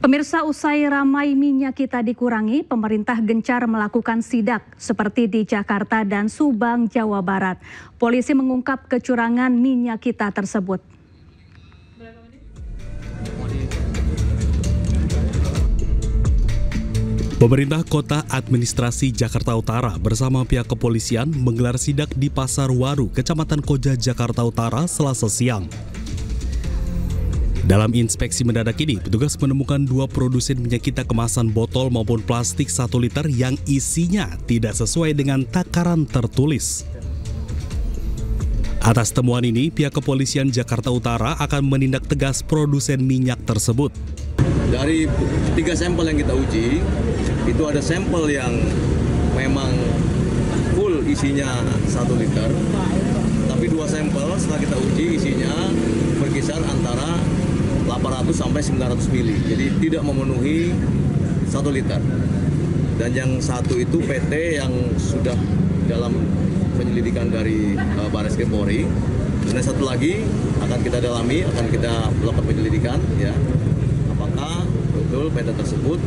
Pemirsa, usai ramai minyak kita dikurangi, pemerintah gencar melakukan sidak seperti di Jakarta dan Subang, Jawa Barat. Polisi mengungkap kecurangan minyak kita tersebut. Pemerintah Kota Administrasi Jakarta Utara bersama pihak kepolisian menggelar sidak di Pasar Waru, Kecamatan Koja, Jakarta Utara, Selasa siang. Dalam inspeksi mendadak ini, petugas menemukan 2 produsen minyak kita kemasan botol maupun plastik 1 liter yang isinya tidak sesuai dengan takaran tertulis. Atas temuan ini, pihak kepolisian Jakarta Utara akan menindak tegas produsen minyak tersebut. Dari 3 sampel yang kita uji, itu ada sampel yang memang full isinya 1 liter, tapi 2 sampel setelah kita uji isinya berkisar antara 800 sampai 900 mili, jadi tidak memenuhi 1 liter. Dan yang satu itu PT yang sudah dalam penyelidikan dari Barreskrim Polri. Dan yang satu lagi akan kita dalami, akan kita lakukan penyelidikan, ya, apakah betul PT tersebut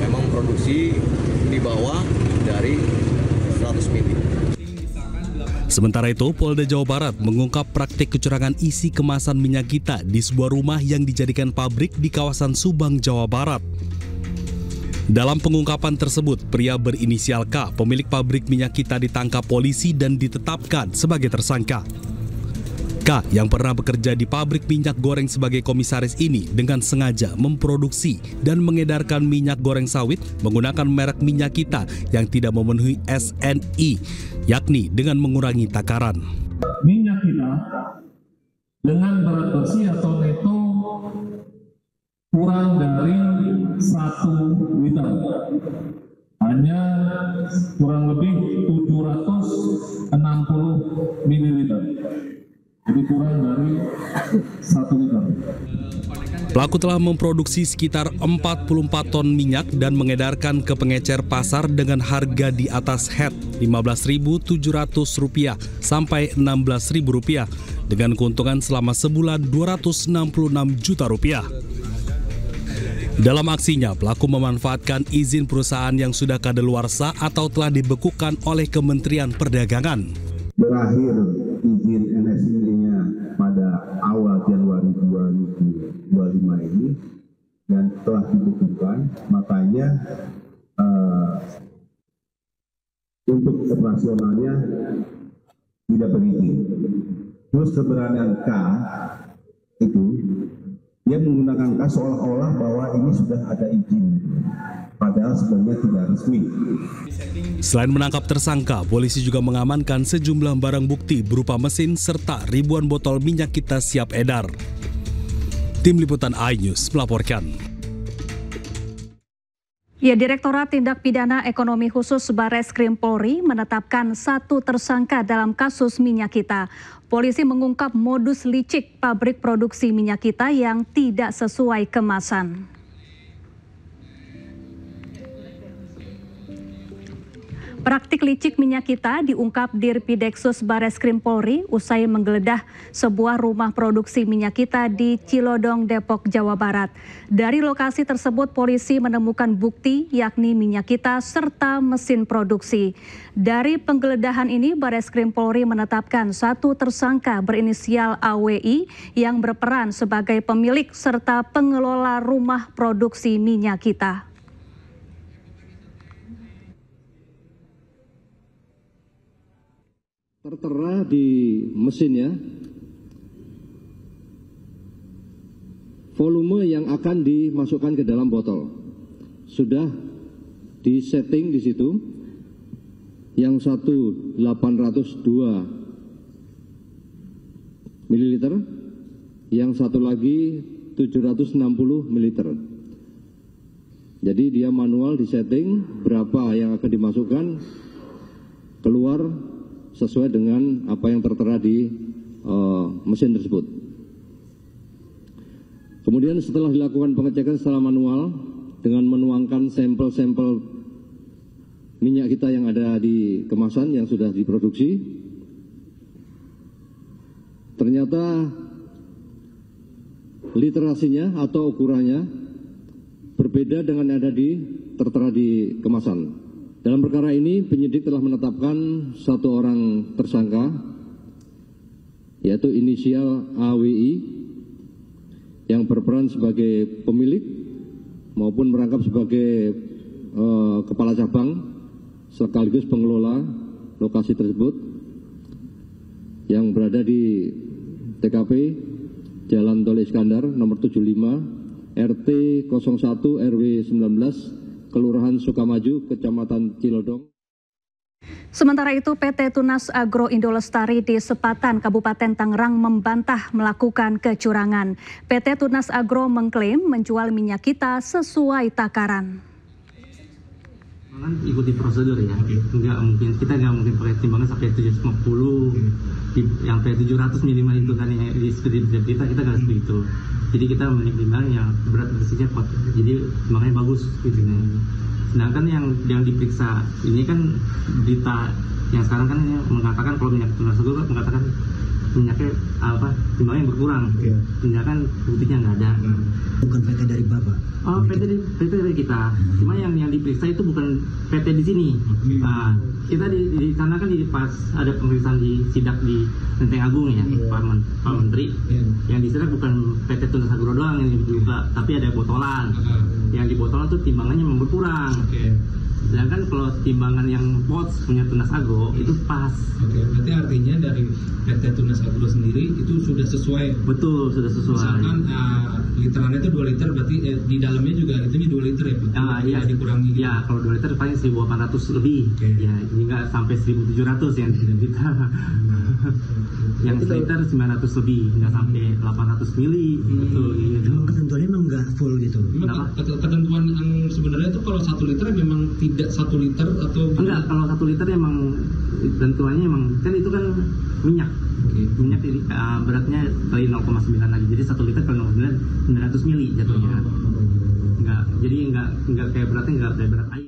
memang produksi di bawah dari 100 mili. Sementara itu, Polda Jawa Barat mengungkap praktik kecurangan isi kemasan minyak kita di sebuah rumah yang dijadikan pabrik di kawasan Subang, Jawa Barat. Dalam pengungkapan tersebut, pria berinisial K, pemilik pabrik minyak kita, ditangkap polisi dan ditetapkan sebagai tersangka. K yang pernah bekerja di pabrik minyak goreng sebagai komisaris ini dengan sengaja memproduksi dan mengedarkan minyak goreng sawit menggunakan merek minyak kita yang tidak memenuhi SNI, yakni dengan mengurangi takaran. Minyak kita dengan berat bersih atau neto kurang dari 1 liter, hanya kurang lebih 760 ml. Jadi kurang dari 1 liter. Pelaku telah memproduksi sekitar 44 ton minyak dan mengedarkan ke pengecer pasar dengan harga di atas head Rp15.700 sampai Rp16.000 dengan keuntungan selama sebulan Rp266 juta. Dalam aksinya, pelaku memanfaatkan izin perusahaan yang sudah kadaluarsa atau telah dibekukan oleh Kementerian Perdagangan. Berakhir izin NSI-nya pada awal Januari 2025 ini dan telah dibekukan, makanya untuk operasionalnya tidak berizin. Terus keberadaan K itu dia menggunakan K seolah-olah bahwa ini sudah ada izin, padahal sebenarnya tidak resmi. Selain menangkap tersangka, polisi juga mengamankan sejumlah barang bukti berupa mesin serta ribuan botol minyak kita siap edar. Tim Liputan iNews melaporkan. Ya, Direktorat Tindak Pidana Ekonomi Khusus Barreskrim Polri menetapkan 1 tersangka dalam kasus minyak kita. Polisi mengungkap modus licik pabrik produksi minyak kita yang tidak sesuai kemasan. Praktik licik minyak kita diungkap Dirpideksus Barreskrim Polri usai menggeledah sebuah rumah produksi minyak kita di Cilodong, Depok, Jawa Barat. Dari lokasi tersebut, polisi menemukan bukti yakni minyak kita serta mesin produksi. Dari penggeledahan ini, Barreskrim Polri menetapkan 1 tersangka berinisial AWI yang berperan sebagai pemilik serta pengelola rumah produksi minyak kita. Tertera di mesinnya volume yang akan dimasukkan ke dalam botol sudah disetting di situ. Yang satu 802 ml, yang satu lagi 760 ml. Jadi dia manual disetting berapa yang akan dimasukkan, keluar sesuai dengan apa yang tertera di mesin tersebut. Kemudian setelah dilakukan pengecekan secara manual dengan menuangkan sampel-sampel minyak kita yang ada di kemasan yang sudah diproduksi, ternyata literasinya atau ukurannya berbeda dengan yang ada tertera di kemasan. Dalam perkara ini, penyidik telah menetapkan satu orang tersangka, yaitu inisial AWI, yang berperan sebagai pemilik maupun merangkap sebagai kepala cabang sekaligus pengelola lokasi tersebut yang berada di TKP Jalan Tol Iskandar nomor 75 RT 01 RW 19 Kelurahan Sukamaju, Kecamatan Cilodong. Sementara itu, PT Tunas Agro Indolestari di Sepatan, Kabupaten Tangerang membantah melakukan kecurangan. PT Tunas Agro mengklaim menjual minyak kita sesuai takaran. Ikuti prosedur ya, kita nggak mungkin pakai timbangan sampai 750, sampai 700 minimal itu kan yang di kita nggak seperti itu. Jadi kita menimbang yang berat bersihnya kuat, jadi timbangannya bagus gitu. Sedangkan yang diperiksa ini kan berita yang sekarang kan mengatakan kalau minyak Tunas Agro mengatakan minyaknya timbangnya berkurang, tindakan buktinya nggak ada. Bukan PT dari Bapak? Oh, PT dari kita. Cuma yang diperiksa itu bukan PT di sini. Nah, kita di sana kan pas ada pemeriksaan di sidak di Lenteng Agung ya, Pak Menteri. Yang di sana bukan PT Tunas Agro doang yang dibuka, tapi ada botolan. Yang di botolan tuh timbangannya memang berkurang. Sedangkan kalau timbangan yang POTS punya Tunas Agro itu pas. Berarti artinya dari PT Tunas Agro sendiri itu sudah sesuai. Betul, sudah sesuai. Misalkan literannya itu 2 liter, berarti di dalamnya juga itu 2 liter ya? Iya, dikurangi. Ya, kalau 2 liter paling 1.800 lebih. Ya, jadi nggak sampai 1.700 yang di kita. Yang liter 900 lebih, nggak sampai 800 mili. Betul gitu. Ketentuannya memang nggak full gitu. Ketentuan yang sebenarnya itu kalau 1 liter memang tidak 1 liter atau enggak, kalau 1 liter emang tentuannya emang kan itu kan minyak. Minyak beratnya kali 0,9 lagi. Jadi 1 liter kali 0,9 900 mili jatuhnya. Enggak kayak beratnya enggak kayak berat air.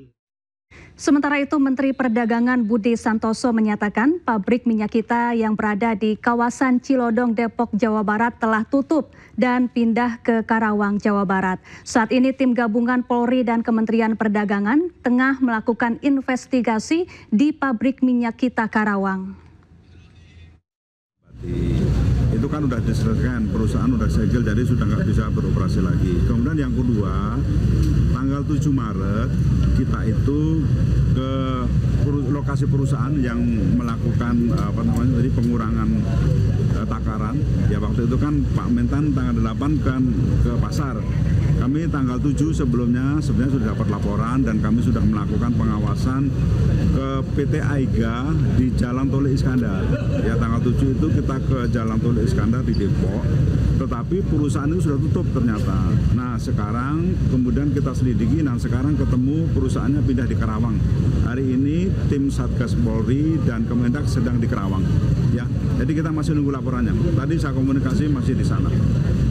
Sementara itu, Menteri Perdagangan Budi Santoso menyatakan pabrik minyak kita yang berada di kawasan Cilodong, Depok, Jawa Barat telah tutup dan pindah ke Karawang, Jawa Barat. Saat ini tim gabungan Polri dan Kementerian Perdagangan tengah melakukan investigasi di pabrik minyak kita Karawang. Itu kan udah diselesaikan, perusahaan udah segel, jadi sudah nggak bisa beroperasi lagi. Kemudian yang kedua, tanggal 7 Maret kita itu ke lokasi perusahaan yang melakukan tadi pengurangan takaran. Ya waktu itu kan Pak Mentan tanggal 8 kan ke pasar. Kami tanggal 7 sebelumnya sebenarnya sudah dapat laporan dan kami sudah melakukan pengawasan ke PT Aiga di Jalan Tol Iskandar. Ya tanggal 7 itu kita ke Jalan Tol Iskandar di Depok, tetapi perusahaan itu sudah tutup ternyata. Nah sekarang kemudian kita selidiki dan sekarang ketemu perusahaannya pindah di Karawang. Hari ini tim Satgas Polri dan Kemendak sedang di Karawang. Ya, jadi kita masih nunggu laporannya. Tadi saya komunikasi masih di sana.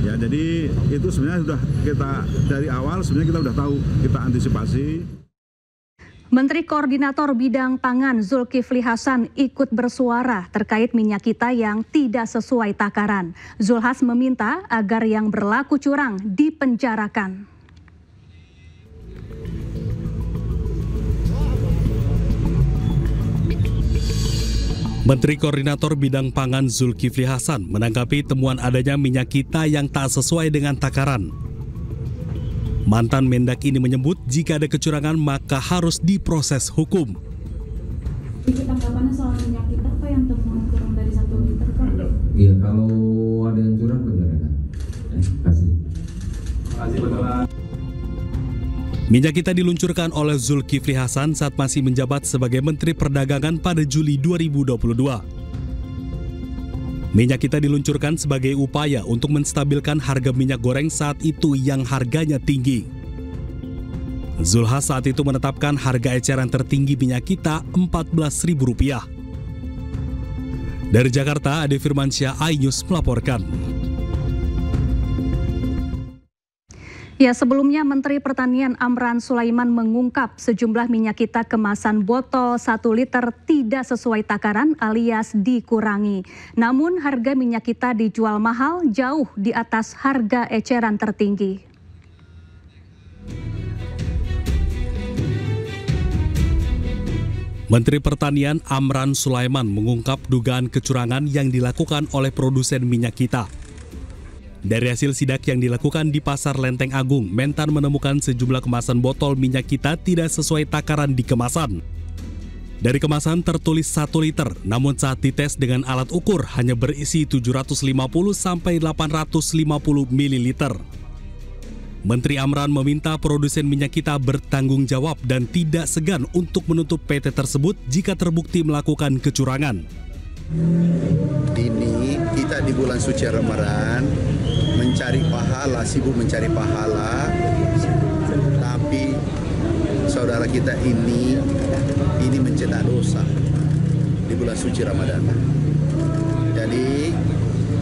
Ya, jadi itu sebenarnya sudah kita dari awal sebenarnya kita sudah tahu, kita antisipasi. Menteri Koordinator Bidang Pangan Zulkifli Hasan ikut bersuara terkait minyak kita yang tidak sesuai takaran. Zulhas meminta agar yang berlaku curang dipenjarakan. Menteri Koordinator Bidang Pangan Zulkifli Hasan menanggapi temuan adanya minyak kita yang tak sesuai dengan takaran. Mantan Mendak ini menyebut jika ada kecurangan maka harus diproses hukum. Tanggapannya soal minyak kita, Pak, yang temuan kurang dari 1 liter, Pak? Iya, kalau ada yang curang penjarakan. Kasih. Minyak kita diluncurkan oleh Zulkifli Hasan saat masih menjabat sebagai Menteri Perdagangan pada Juli 2022. Minyak kita diluncurkan sebagai upaya untuk menstabilkan harga minyak goreng saat itu yang harganya tinggi. Zulhas saat itu menetapkan harga eceran tertinggi minyak kita Rp14.000. Dari Jakarta, Ade Firmansyah, iNews melaporkan. Ya, sebelumnya Menteri Pertanian Amran Sulaiman mengungkap sejumlah minyak kita kemasan botol 1 liter tidak sesuai takaran alias dikurangi. Namun harga minyak kita dijual mahal jauh di atas harga eceran tertinggi. Menteri Pertanian Amran Sulaiman mengungkap dugaan kecurangan yang dilakukan oleh produsen minyak kita. Dari hasil sidak yang dilakukan di Pasar Lenteng Agung, Mentan menemukan sejumlah kemasan botol minyak kita tidak sesuai takaran di kemasan. Dari kemasan tertulis 1 liter, namun saat dites dengan alat ukur hanya berisi 750 sampai 850 ml. Menteri Amran meminta produsen minyak kita bertanggung jawab dan tidak segan untuk menutup PT tersebut jika terbukti melakukan kecurangan. Ini kita di bulan suci Ramadan mencari pahala, sibuk mencari pahala, tapi saudara kita ini mencetak dosa di bulan suci Ramadan. Jadi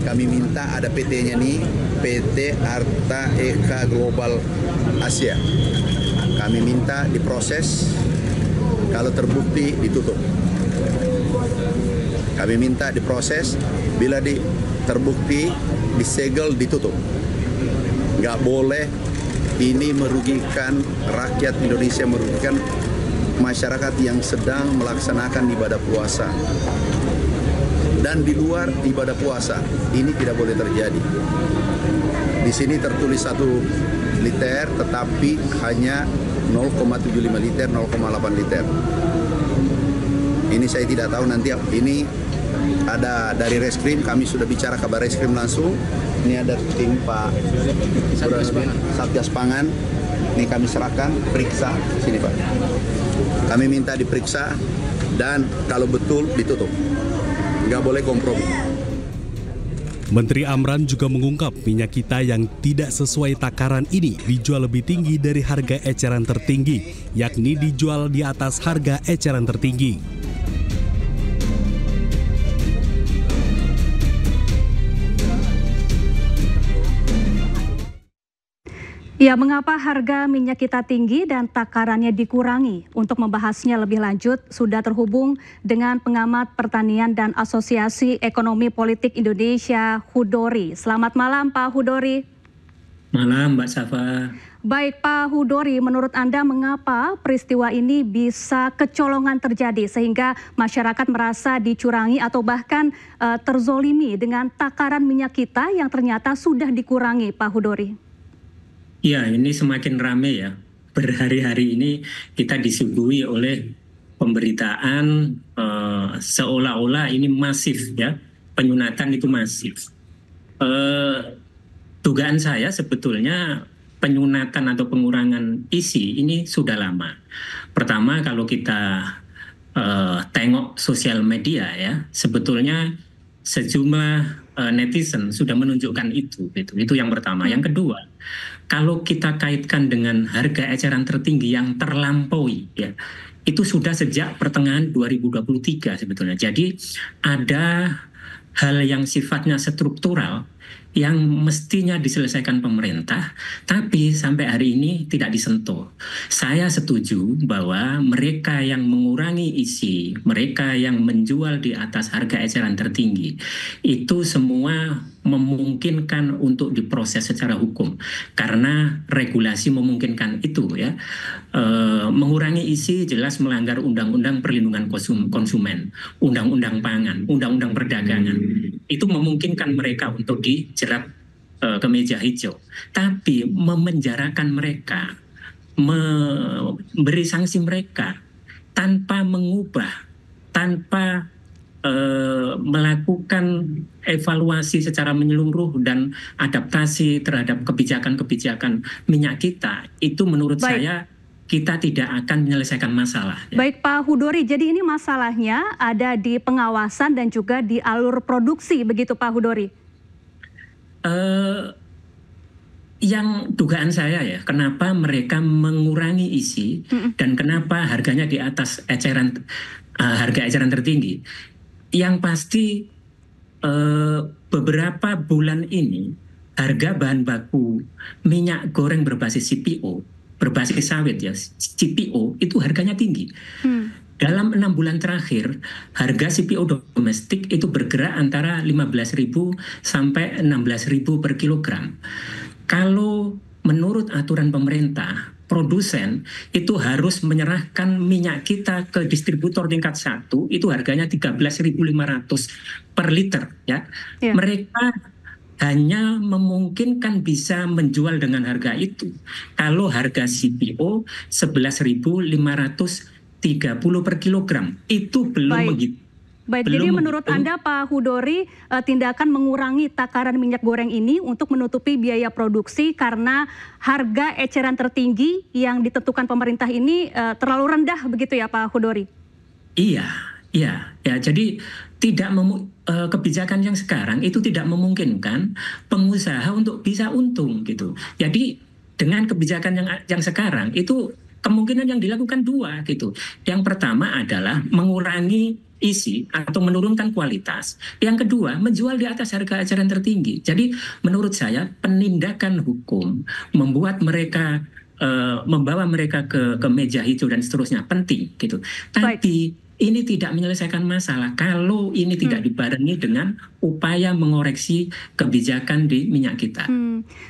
kami minta ada PT-nya nih, PT Arta Eka Global Asia. Kami minta diproses, kalau terbukti ditutup. Kami minta diproses, bila terbukti disegel ditutup. Nggak boleh, ini merugikan rakyat Indonesia, merugikan masyarakat yang sedang melaksanakan ibadah puasa. Dan di luar ibadah puasa, ini tidak boleh terjadi. Di sini tertulis 1 liter, tetapi hanya 0,75 liter, 0,8 liter. Ini saya tidak tahu, nanti ini ada dari Reskrim, kami sudah bicara kabar Reskrim langsung. Ini ada tim Pak Satgas Pangan, ini kami serahkan, periksa, sini Pak. Kami minta diperiksa dan kalau betul ditutup. Nggak boleh kompromi. Menteri Amran juga mengungkap minyak kita yang tidak sesuai takaran ini dijual lebih tinggi dari harga eceran tertinggi, yakni dijual di atas harga eceran tertinggi. Ya, mengapa harga minyak kita tinggi dan takarannya dikurangi? Untuk membahasnya lebih lanjut, sudah terhubung dengan pengamat pertanian dan Asosiasi Ekonomi Politik Indonesia, Hudori. Selamat malam, Pak Hudori. Malam, Mbak Safa. Baik, Pak Hudori, menurut Anda mengapa peristiwa ini bisa kecolongan terjadi sehingga masyarakat merasa dicurangi atau bahkan terzolimi dengan takaran minyak kita yang ternyata sudah dikurangi, Pak Hudori? Ya, ini semakin ramai ya. Berhari-hari ini kita disuguhi oleh pemberitaan seolah-olah ini masif ya. Penyunatan itu masif. Dugaan saya sebetulnya penyunatan atau pengurangan isi ini sudah lama. Pertama, kalau kita tengok sosial media ya, sebetulnya sejumlah netizen sudah menunjukkan itu. Itu yang pertama. Yang kedua, kalau kita kaitkan dengan harga eceran tertinggi yang terlampaui, ya, itu sudah sejak pertengahan 2023 sebetulnya. Jadi ada hal yang sifatnya struktural yang mestinya diselesaikan pemerintah, tapi sampai hari ini tidak disentuh. Saya setuju bahwa mereka yang mengurangi isi, mereka yang menjual di atas harga eceran tertinggi, itu semua memungkinkan untuk diproses secara hukum. Karena regulasi memungkinkan itu ya. Mengurangi isi jelas melanggar Undang-Undang Perlindungan Konsumen, Undang-Undang Pangan, Undang-Undang Perdagangan. Itu memungkinkan mereka untuk dijerat ke meja hijau. Tapi memenjarakan mereka, memberi sanksi mereka tanpa mengubah, tanpa melakukan evaluasi secara menyeluruh dan adaptasi terhadap kebijakan-kebijakan minyak kita, itu menurut saya kita tidak akan menyelesaikan masalah. Ya. Baik Pak Hudori, jadi ini masalahnya ada di pengawasan dan juga di alur produksi, begitu Pak Hudori? Yang dugaan saya ya, kenapa mereka mengurangi isi dan kenapa harganya di atas harga eceran tertinggi. Yang pasti beberapa bulan ini harga bahan baku minyak goreng berbasis CPO, berbasis sawit ya, CPO itu harganya tinggi. Dalam 6 bulan terakhir, harga CPO domestik itu bergerak antara 15.000 sampai 16.000 per kilogram. Kalau menurut aturan pemerintah, produsen itu harus menyerahkan minyak kita ke distributor tingkat 1 itu harganya 13.500 per liter ya. Mereka hanya memungkinkan bisa menjual dengan harga itu kalau harga CPO 11.530 per kilogram itu belum begitu. Baik, jadi menurut Anda Pak Hudori, tindakan mengurangi takaran minyak goreng ini untuk menutupi biaya produksi karena harga eceran tertinggi yang ditentukan pemerintah ini terlalu rendah begitu ya Pak Hudori? Iya. Jadi kebijakan yang sekarang itu tidak memungkinkan pengusaha untuk bisa untung gitu. Jadi dengan kebijakan yang sekarang itu kemungkinan yang dilakukan dua gitu. Yang pertama adalah mengurangi isi atau menurunkan kualitas. Yang kedua, menjual di atas harga eceran tertinggi. Jadi menurut saya penindakan hukum membuat mereka membawa mereka ke meja hijau dan seterusnya penting gitu. Tapi ini tidak menyelesaikan masalah kalau ini tidak dibarengi dengan upaya mengoreksi kebijakan di minyak kita.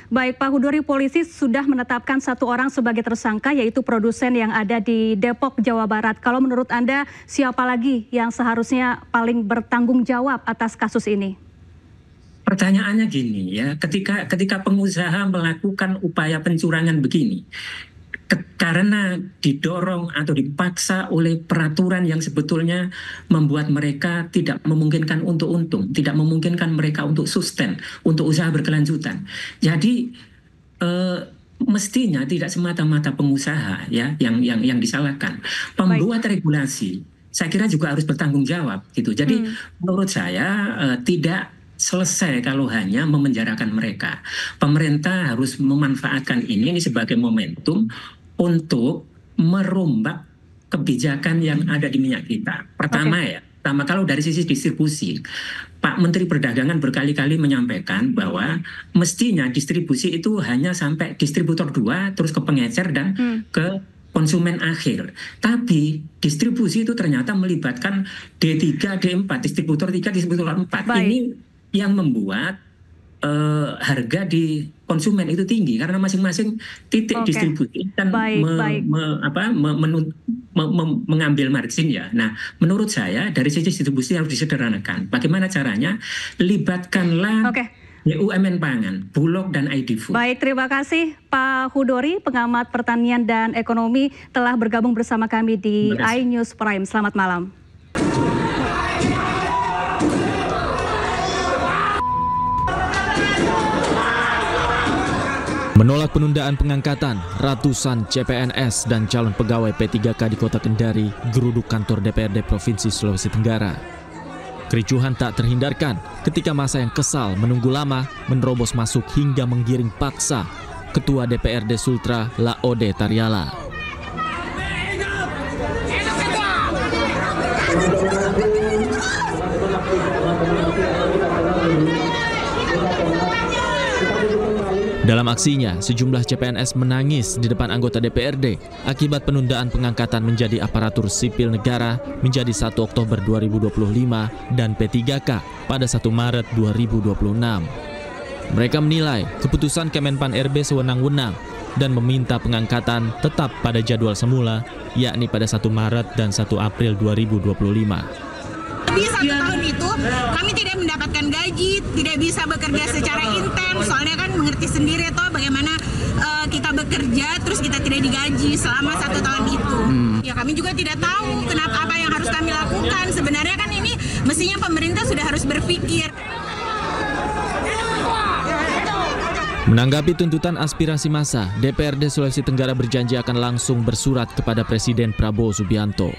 Baik Pak Hudori, polisi sudah menetapkan 1 orang sebagai tersangka yaitu produsen yang ada di Depok, Jawa Barat. Kalau menurut Anda siapa lagi yang seharusnya paling bertanggung jawab atas kasus ini? Pertanyaannya gini ya, ketika pengusaha melakukan upaya pencurangan begini, karena didorong atau dipaksa oleh peraturan yang sebetulnya membuat mereka tidak memungkinkan untuk untung, tidak memungkinkan mereka untuk sustain, untuk usaha berkelanjutan. Jadi mestinya tidak semata-mata pengusaha ya yang disalahkan. Pembuat regulasi saya kira juga harus bertanggung jawab gitu. Jadi menurut saya tidak selesai kalau hanya memenjarakan mereka. Pemerintah harus memanfaatkan ini sebagai momentum untuk merombak kebijakan yang ada di minyak kita. Pertama kalau dari sisi distribusi, Pak Menteri Perdagangan berkali-kali menyampaikan bahwa mestinya distribusi itu hanya sampai distributor 2, terus ke pengecer dan ke konsumen akhir. Tapi distribusi itu ternyata melibatkan D3, D4, distributor 3, distributor 4. Ini yang membuat harga di konsumen itu tinggi karena masing-masing titik distribusi kan mengambil margin ya. Nah, menurut saya dari sisi distribusi harus disederhanakan. Bagaimana caranya? Libatkanlah BUMN pangan, Bulog dan ID Food. Baik, terima kasih Pak Hudori, pengamat pertanian dan ekonomi telah bergabung bersama kami di iNews Prime. Selamat malam. Menolak penundaan pengangkatan, ratusan CPNS dan calon pegawai P3K di Kota Kendari geruduk kantor DPRD Provinsi Sulawesi Tenggara. Kericuhan tak terhindarkan ketika massa yang kesal menunggu lama menerobos masuk hingga menggiring paksa Ketua DPRD Sultra Laode Tariala. Dalam aksinya, sejumlah CPNS menangis di depan anggota DPRD akibat penundaan pengangkatan menjadi aparatur sipil negara menjadi 1 Oktober 2025 dan P3K pada 1 Maret 2026. Mereka menilai keputusan Kemenpan RB sewenang-wenang dan meminta pengangkatan tetap pada jadwal semula, yakni pada 1 Maret dan 1 April 2025. Lebih 1 tahun itu kami tidak mendapatkan gaji, tidak bisa bekerja secara intens, soalnya kan mengerti sendiri toh bagaimana kita bekerja terus kita tidak digaji selama 1 tahun itu. Ya kami juga tidak tahu kenapa apa yang harus kami lakukan. Sebenarnya kan ini mestinya pemerintah sudah harus berpikir. Menanggapi tuntutan aspirasi massa, DPRD Sulawesi Tenggara berjanji akan langsung bersurat kepada Presiden Prabowo Subianto.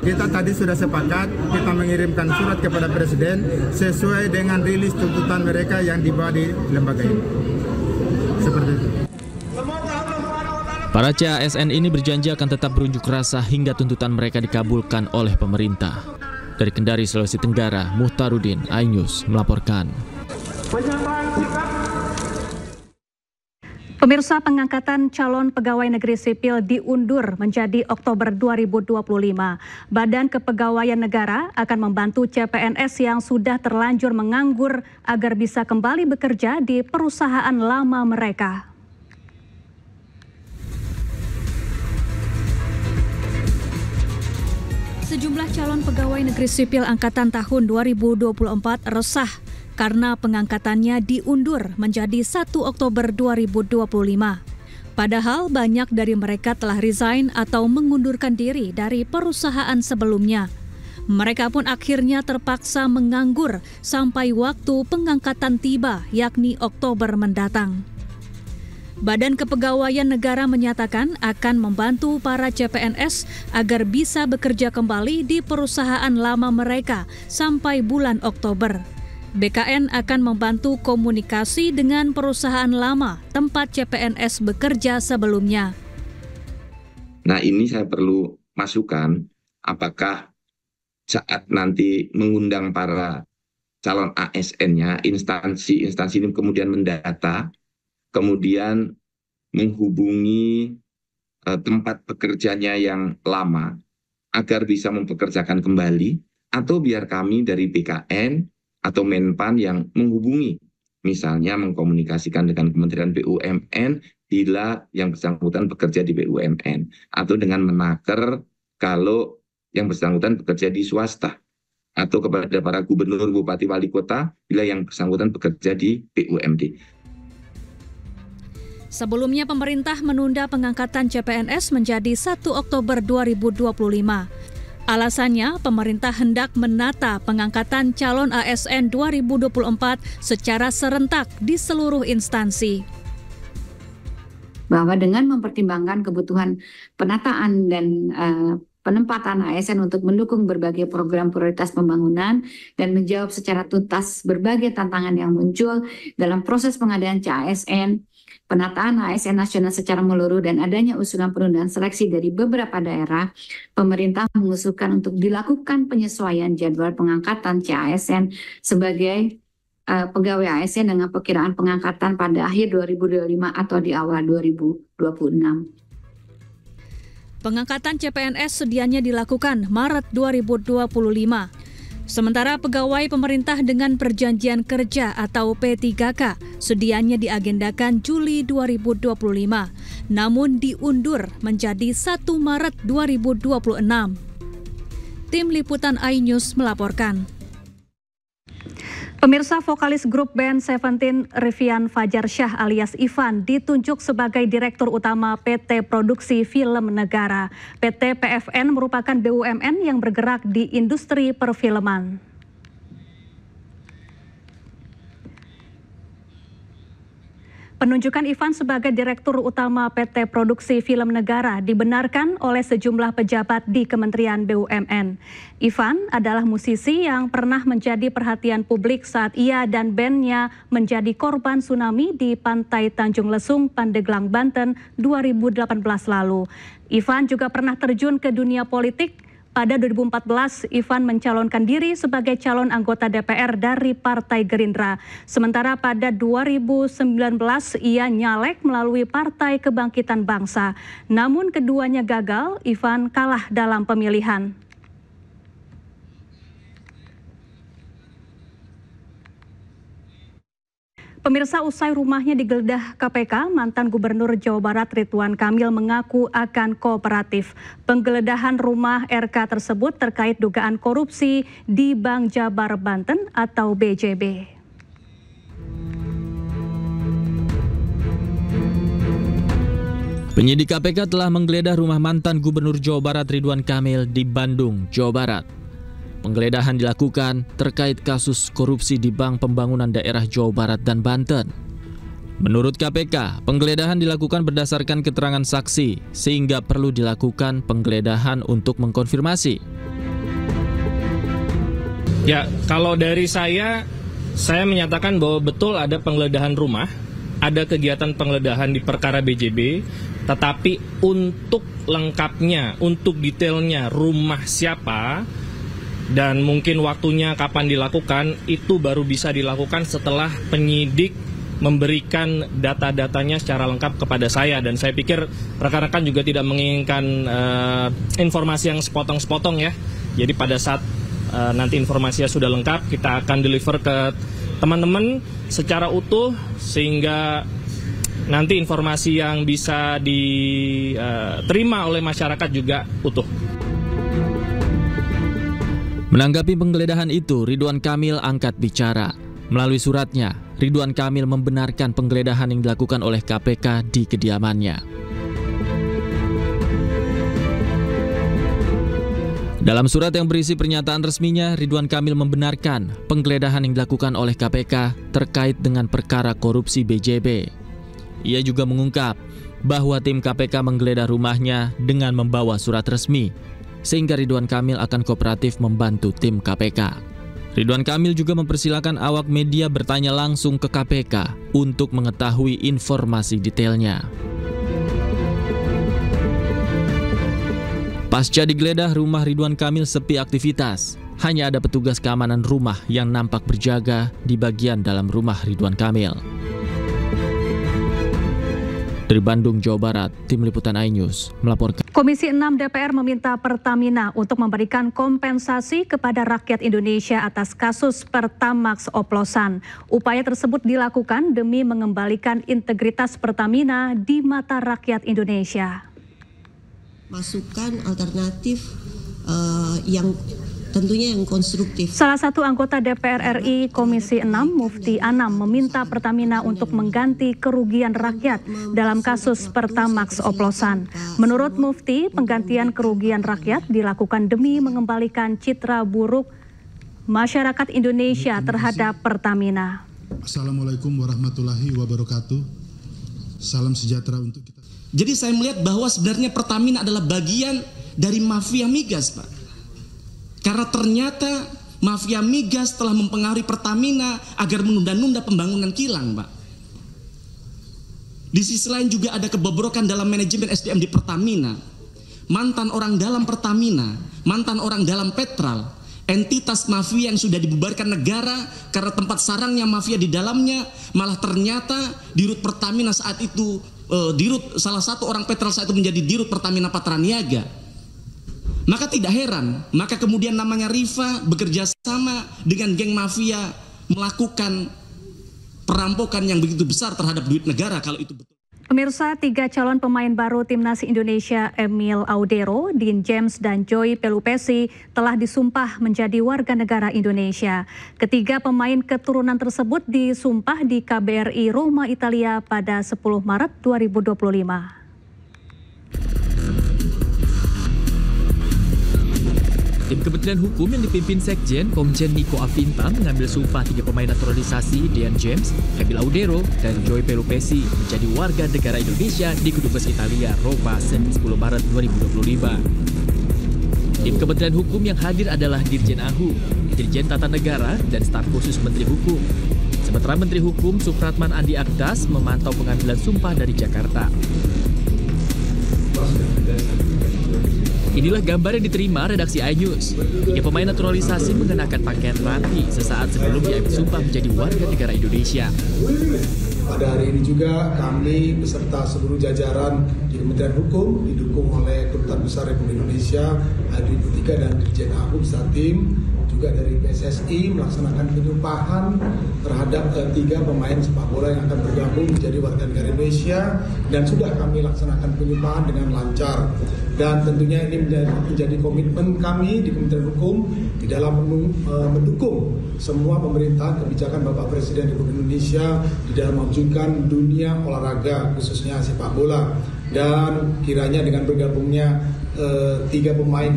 Kita tadi sudah sepakat, kita mengirimkan surat kepada Presiden sesuai dengan rilis tuntutan mereka yang dibawa di lembaga ini. Seperti itu. Para CASN ini berjanji akan tetap berunjuk rasa hingga tuntutan mereka dikabulkan oleh pemerintah. Dari Kendari, Sulawesi Tenggara, Muhtarudin, iNews melaporkan. Pemirsa, pengangkatan calon pegawai negeri sipil diundur menjadi Oktober 2025. Badan Kepegawaian Negara akan membantu CPNS yang sudah terlanjur menganggur agar bisa kembali bekerja di perusahaan lama mereka. Sejumlah calon pegawai negeri sipil angkatan tahun 2024 resah karena pengangkatannya diundur menjadi 1 Oktober 2025. Padahal banyak dari mereka telah resign atau mengundurkan diri dari perusahaan sebelumnya. Mereka pun akhirnya terpaksa menganggur sampai waktu pengangkatan tiba, yakni Oktober mendatang. Badan Kepegawaian Negara menyatakan akan membantu para CPNS agar bisa bekerja kembali di perusahaan lama mereka sampai bulan Oktober. BKN akan membantu komunikasi dengan perusahaan lama tempat CPNS bekerja sebelumnya. Nah, ini saya perlu masukan, apakah saat nanti mengundang para calon ASN-nya, instansi ini kemudian mendata, kemudian menghubungi tempat pekerjanya yang lama agar bisa mempekerjakan kembali, atau biar kami dari BKN atau Menpan yang menghubungi, misalnya mengkomunikasikan dengan Kementerian BUMN bila yang bersangkutan bekerja di BUMN, atau dengan menaker kalau yang bersangkutan bekerja di swasta, atau kepada para gubernur, bupati, wali kota bila yang bersangkutan bekerja di BUMD. Sebelumnya pemerintah menunda pengangkatan CPNS menjadi 1 Oktober 2025. Alasannya, pemerintah hendak menata pengangkatan calon ASN 2024 secara serentak di seluruh instansi. Bahwa dengan mempertimbangkan kebutuhan penataan dan penempatan ASN untuk mendukung berbagai program prioritas pembangunan dan menjawab secara tuntas berbagai tantangan yang muncul dalam proses pengadaan CASN, penataan ASN nasional secara menyeluruh dan adanya usulan penundaan seleksi dari beberapa daerah, pemerintah mengusulkan untuk dilakukan penyesuaian jadwal pengangkatan CASN sebagai pegawai ASN dengan perkiraan pengangkatan pada akhir 2025 atau di awal 2026. Pengangkatan CPNS sedianya dilakukan Maret 2025. Sementara pegawai pemerintah dengan perjanjian kerja atau P3K sedianya diagendakan Juli 2025, namun diundur menjadi 1 Maret 2026. Tim Liputan iNews melaporkan. Pemirsa, vokalis grup band Seventeen Rivian Fajar Syah alias Ivan ditunjuk sebagai Direktur Utama PT Produksi Film Negara. PT PFN merupakan BUMN yang bergerak di industri perfilman. Penunjukan Ivan sebagai Direktur Utama PT Produksi Film Negara dibenarkan oleh sejumlah pejabat di Kementerian BUMN. Ivan adalah musisi yang pernah menjadi perhatian publik saat ia dan bandnya menjadi korban tsunami di Pantai Tanjung Lesung, Pandeglang, Banten 2018 lalu. Ivan juga pernah terjun ke dunia politik. Pada 2014, Ivan mencalonkan diri sebagai calon anggota DPR dari Partai Gerindra. Sementara pada 2019, ia nyalek melalui Partai Kebangkitan Bangsa. Namun keduanya gagal, Ivan kalah dalam pemilihan. Pemirsa, usai rumahnya digeledah KPK, mantan Gubernur Jawa Barat Ridwan Kamil mengaku akan kooperatif. Penggeledahan rumah RK tersebut terkait dugaan korupsi di Bank Jabar Banten atau BJB. Penyidik KPK telah menggeledah rumah mantan Gubernur Jawa Barat Ridwan Kamil di Bandung, Jawa Barat. Penggeledahan dilakukan terkait kasus korupsi di Bank Pembangunan Daerah Jawa Barat dan Banten. Menurut KPK, penggeledahan dilakukan berdasarkan keterangan saksi, sehingga perlu dilakukan penggeledahan untuk mengkonfirmasi. Ya, kalau dari saya menyatakan bahwa betul ada penggeledahan rumah, ada kegiatan penggeledahan di perkara BJB, tetapi untuk lengkapnya, untuk detailnya rumah siapa, dan mungkin waktunya kapan dilakukan, itu baru bisa dilakukan setelah penyidik memberikan data-datanya secara lengkap kepada saya. Dan saya pikir rekan-rekan juga tidak menginginkan informasi yang sepotong-sepotong ya. Jadi pada saat nanti informasinya sudah lengkap, kita akan deliver ke teman-teman secara utuh, sehingga nanti informasi yang bisa diterima oleh masyarakat juga utuh. Menanggapi penggeledahan itu, Ridwan Kamil angkat bicara. Melalui suratnya, Ridwan Kamil membenarkan penggeledahan yang dilakukan oleh KPK di kediamannya. Dalam surat yang berisi pernyataan resminya, Ridwan Kamil membenarkan penggeledahan yang dilakukan oleh KPK terkait dengan perkara korupsi BJB. Ia juga mengungkap bahwa tim KPK menggeledah rumahnya dengan membawa surat resmi, sehingga Ridwan Kamil akan kooperatif membantu tim KPK. Ridwan Kamil juga mempersilahkan awak media bertanya langsung ke KPK untuk mengetahui informasi detailnya. Pasca digeledah, rumah Ridwan Kamil sepi aktivitas. Hanya ada petugas keamanan rumah yang nampak berjaga di bagian dalam rumah Ridwan Kamil. Dari Bandung, Jawa Barat, Tim Liputan iNews melaporkan. Komisi 6 DPR meminta Pertamina untuk memberikan kompensasi kepada rakyat Indonesia atas kasus Pertamax oplosan. Upaya tersebut dilakukan demi mengembalikan integritas Pertamina di mata rakyat Indonesia. Masukan alternatif yang tentunya yang konstruktif. Salah satu anggota DPR RI Komisi 6, Mufti Anam, meminta Pertamina untuk mengganti kerugian rakyat dalam kasus Pertamax oplosan. Menurut Mufti, penggantian kerugian rakyat dilakukan demi mengembalikan citra buruk masyarakat Indonesia terhadap Pertamina. Assalamualaikum warahmatullahi wabarakatuh. Salam sejahtera untuk kita. Jadi saya melihat bahwa sebenarnya Pertamina adalah bagian dari mafia migas, Pak. Karena ternyata mafia migas telah mempengaruhi Pertamina agar menunda-nunda pembangunan kilang, Pak. Di sisi lain juga ada kebobrokan dalam manajemen SDM di Pertamina. Mantan orang dalam Pertamina, mantan orang dalam Petral, entitas mafia yang sudah dibubarkan negara karena tempat sarangnya mafia di dalamnya, malah ternyata dirut Pertamina saat itu, dirut salah satu orang Petral saat itu menjadi dirut Pertamina Patraniaga. Maka tidak heran, maka kemudian namanya Rifa bekerja sama dengan geng mafia melakukan perampokan yang begitu besar terhadap duit negara kalau itu betul. Pemirsa, 3 calon pemain baru Timnas Indonesia Emil Audero, Dean James, dan Joy Pelupesi telah disumpah menjadi warga negara Indonesia. Ketiga pemain keturunan tersebut disumpah di KBRI Roma, Italia pada 10 Maret 2025. Tim Kementerian Hukum yang dipimpin Sekjen Komjen Niko Afinta mengambil sumpah 3 pemain naturalisasi Dean James, Emil Audero, dan Joy Pelupesi menjadi warga negara Indonesia di Kedubes Italia, Roma, Senin 10 Maret 2025. Tim Kementerian Hukum yang hadir adalah Dirjen AHU, Dirjen Tata Negara, dan staf khusus Menteri Hukum. Sementara Menteri Hukum Supratman Andi Aktas memantau pengambilan sumpah dari Jakarta. Inilah gambar yang diterima redaksi iNews. 3 pemain naturalisasi mengenakan pakaian rapi sesaat sebelum diambil sumpah menjadi warga negara Indonesia. Pada hari ini juga kami beserta seluruh jajaran di Kementerian Hukum didukung oleh Kedutaan Besar Republik Indonesia, Adri Putika dan Dirjen AHU beserta tim juga dari PSSI melaksanakan penyumpahan terhadap 3 pemain sepak bola yang akan bergabung menjadi warga negara Indonesia, dan sudah kami laksanakan penyumpahan dengan lancar. Dan tentunya ini menjadi komitmen kami di Kementerian Hukum di dalam mendukung semua pemerintahan kebijakan Bapak Presiden Republik Indonesia di dalam mewujudkan dunia olahraga khususnya sepak bola. Dan kiranya dengan bergabungnya 3 pemain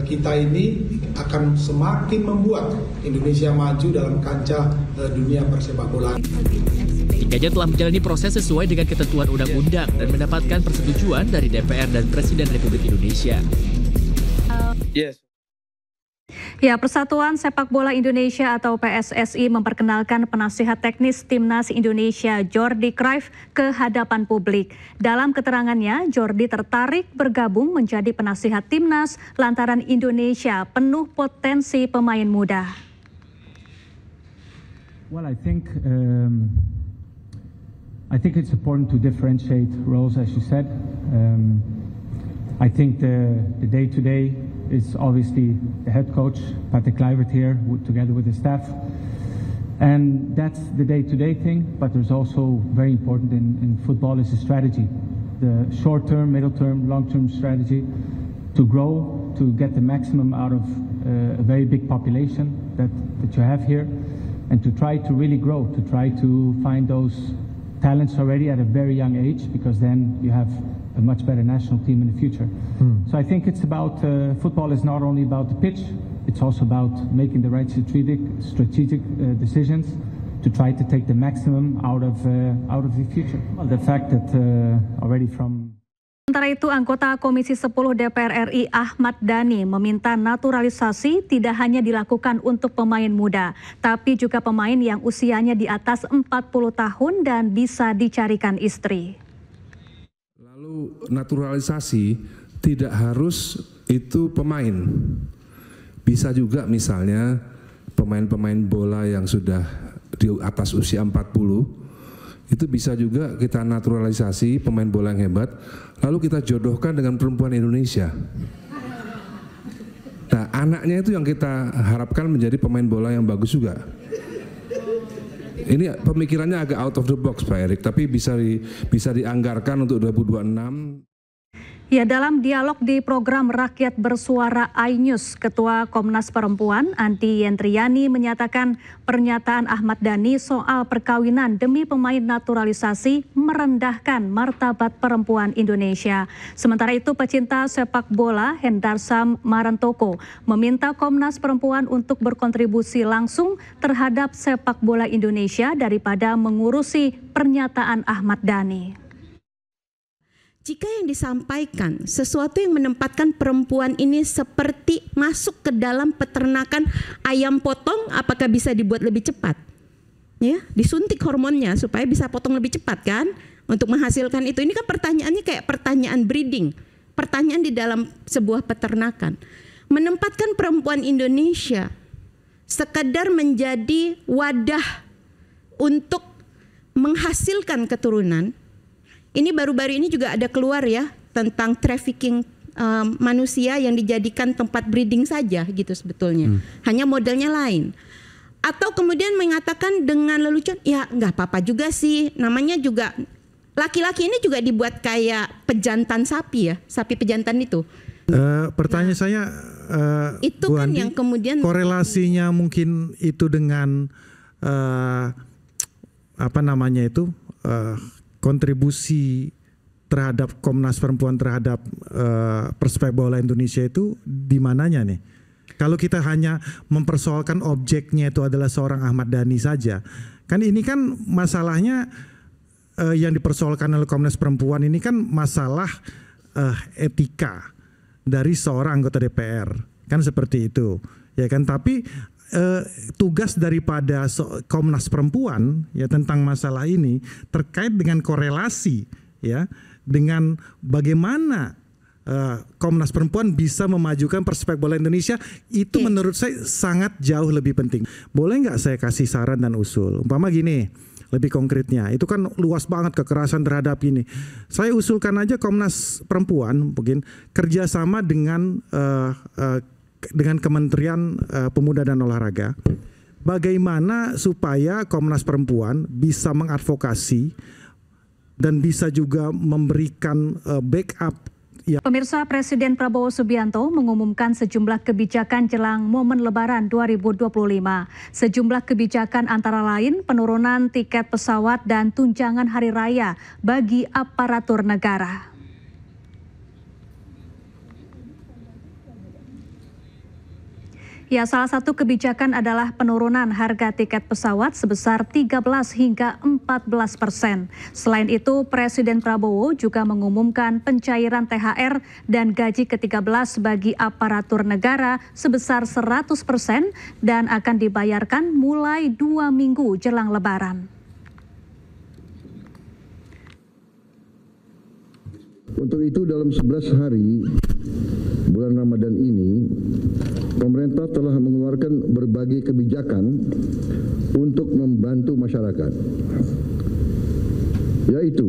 kita ini akan semakin membuat Indonesia maju dalam kancah dunia persepak bolaan. Tiganya telah menjalani proses sesuai dengan ketentuan undang-undang dan mendapatkan persetujuan dari DPR dan Presiden Republik Indonesia. Ya, Persatuan Sepak Bola Indonesia atau PSSI memperkenalkan penasihat teknis Timnas Indonesia Jordi Cruyff ke hadapan publik. Dalam keterangannya, Jordi tertarik bergabung menjadi penasihat Timnas lantaran Indonesia penuh potensi pemain muda. Well, I think it's important to differentiate roles, as you said. I think the day-to-day is obviously the head coach, Patrick Kluivert here, together with the staff. And that's the day-to-day thing, but there's also very important in football is the strategy. The short-term, middle-term, long-term strategy to grow to get the maximum out of a very big population that you have here, and to try to really grow, to try to find those talents already at a very young age, because then you have a much better national team in the future. So I think it's about, football is not only about the pitch, it's also about making the right strategic decisions to try to take the maximum out of the future. Well, the fact that already from Sementara itu, anggota Komisi 10 DPR RI Ahmad Dhani meminta naturalisasi tidak hanya dilakukan untuk pemain muda, tapi juga pemain yang usianya di atas 40 tahun dan bisa dicarikan istri. Lalu naturalisasi tidak harus itu pemain. Bisa juga misalnya pemain-pemain bola yang sudah di atas usia 40, itu bisa juga kita naturalisasi pemain bola yang hebat, lalu kita jodohkan dengan perempuan Indonesia. Nah, anaknya itu yang kita harapkan menjadi pemain bola yang bagus juga. Ini pemikirannya agak out of the box, Pak Erik, tapi bisa dianggarkan untuk 2026. Ya, dalam dialog di program Rakyat Bersuara iNews, Ketua Komnas Perempuan Anti Yentriani menyatakan pernyataan Ahmad Dhani soal perkawinan demi pemain naturalisasi merendahkan martabat perempuan Indonesia. Sementara itu, pecinta sepak bola Hendarsam Marantoko meminta Komnas Perempuan untuk berkontribusi langsung terhadap sepak bola Indonesia daripada mengurusi pernyataan Ahmad Dhani. Jika yang disampaikan sesuatu yang menempatkan perempuan ini seperti masuk ke dalam peternakan ayam potong, apakah bisa dibuat lebih cepat? Ya, disuntik hormonnya supaya bisa potong lebih cepat kan? Untuk menghasilkan itu. Ini kan pertanyaannya kayak pertanyaan breeding, pertanyaan di dalam sebuah peternakan. Menempatkan perempuan Indonesia sekadar menjadi wadah untuk menghasilkan keturunan. Ini baru-baru ini juga ada keluar ya tentang trafficking manusia yang dijadikan tempat breeding saja gitu sebetulnya. Hanya modelnya lain. Atau kemudian mengatakan dengan lelucon, ya nggak apa-apa juga sih. Namanya juga laki-laki ini juga dibuat kayak pejantan sapi ya, sapi pejantan itu. Pertanyaan saya, itu Bu kan Andi, yang kemudian korelasinya mungkin itu dengan apa namanya itu? Kontribusi terhadap Komnas Perempuan terhadap persepak bola Indonesia itu di mananya nih? Kalau kita hanya mempersoalkan objeknya itu adalah seorang Ahmad Dhani saja, kan ini kan masalahnya yang dipersoalkan oleh Komnas Perempuan ini kan masalah etika dari seorang anggota DPR, kan seperti itu, ya kan? Tapi tugas daripada Komnas Perempuan ya tentang masalah ini terkait dengan korelasi ya dengan bagaimana Komnas Perempuan bisa memajukan persepak bola Indonesia, itu menurut saya sangat jauh lebih penting. Boleh nggak saya kasih saran dan usul? Umpama gini, lebih konkretnya, itu kan luas banget kekerasan terhadap ini. Saya usulkan aja Komnas Perempuan mungkin kerjasama dengan Kementerian Pemuda dan Olahraga, bagaimana supaya Komnas Perempuan bisa mengadvokasi dan bisa juga memberikan backup. Ya. Pemirsa, Presiden Prabowo Subianto mengumumkan sejumlah kebijakan jelang momen Lebaran 2025. Sejumlah kebijakan antara lain penurunan tiket pesawat dan tunjangan hari raya bagi aparatur negara. Ya, salah satu kebijakan adalah penurunan harga tiket pesawat sebesar 13 hingga 14%. Selain itu, Presiden Prabowo juga mengumumkan pencairan THR dan gaji ke-13 bagi aparatur negara sebesar 100% dan akan dibayarkan mulai 2 minggu jelang Lebaran. Untuk itu dalam 11 hari bulan Ramadan ini, pemerintah telah mengeluarkan berbagai kebijakan untuk membantu masyarakat, yaitu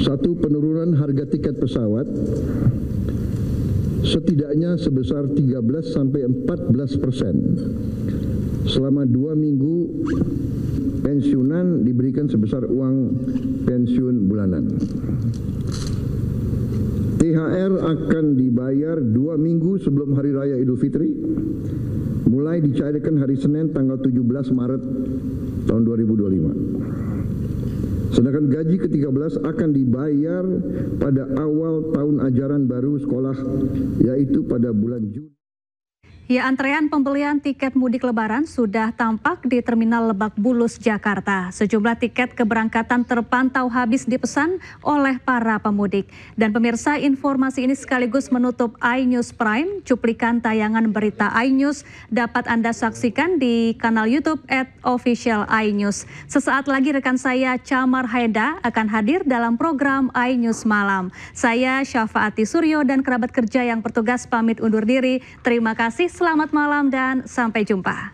1. Penurunan harga tiket pesawat setidaknya sebesar 13–14%. Selama 2 minggu pensiunan diberikan sebesar uang pensiun bulanan. THR THR akan dibayar 2 minggu sebelum Hari Raya Idul Fitri, mulai dicairkan hari Senin tanggal 17 Maret tahun 2025. Sedangkan gaji ke-13 akan dibayar pada awal tahun ajaran baru sekolah, yaitu pada bulan Juni. Ya, antrean pembelian tiket mudik Lebaran sudah tampak di Terminal Lebak Bulus, Jakarta. Sejumlah tiket keberangkatan terpantau habis dipesan oleh para pemudik. Dan pemirsa, informasi ini sekaligus menutup iNews Prime. Cuplikan tayangan berita iNews dapat Anda saksikan di kanal YouTube @official iNews. Sesaat lagi rekan saya Camar Haida akan hadir dalam program iNews Malam. Saya Syafaati Suryo dan kerabat kerja yang bertugas pamit undur diri. Terima kasih. Selamat malam dan sampai jumpa.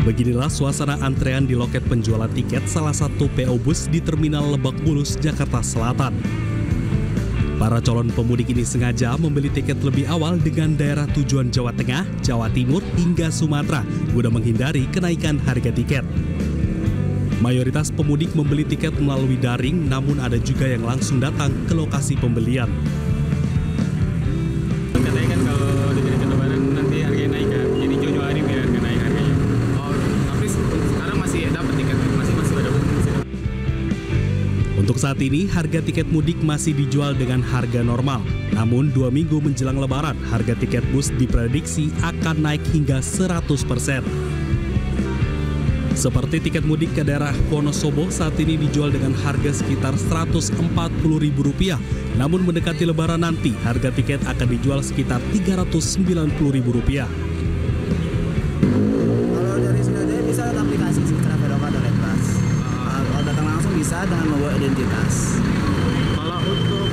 Beginilah suasana antrean di loket penjualan tiket salah satu PO Bus di Terminal Lebak Bulus, Jakarta Selatan. Para calon pemudik ini sengaja membeli tiket lebih awal dengan daerah tujuan Jawa Tengah, Jawa Timur, hingga Sumatera guna menghindari kenaikan harga tiket. Mayoritas pemudik membeli tiket melalui daring, namun ada juga yang langsung datang ke lokasi pembelian. Katanya kan kalau di Lebaran nanti harganya naik kan, jadi jauh-jauh hari biar nggak naik harganya. Oh, tapi sekarang masih dapat tiket, masih ada. Untuk saat ini, harga tiket mudik masih dijual dengan harga normal. Namun 2 minggu menjelang Lebaran, harga tiket bus diprediksi akan naik hingga 100%. Seperti tiket mudik ke daerah Wonosobo saat ini dijual dengan harga sekitar Rp140.000. Namun mendekati Lebaran nanti, harga tiket akan dijual sekitar Rp390.000. Kalau dari Sriwijaya bisa lewat aplikasi Traveloka atau Letbus. Kalau datang langsung bisa dengan membawa identitas. Kalau untuk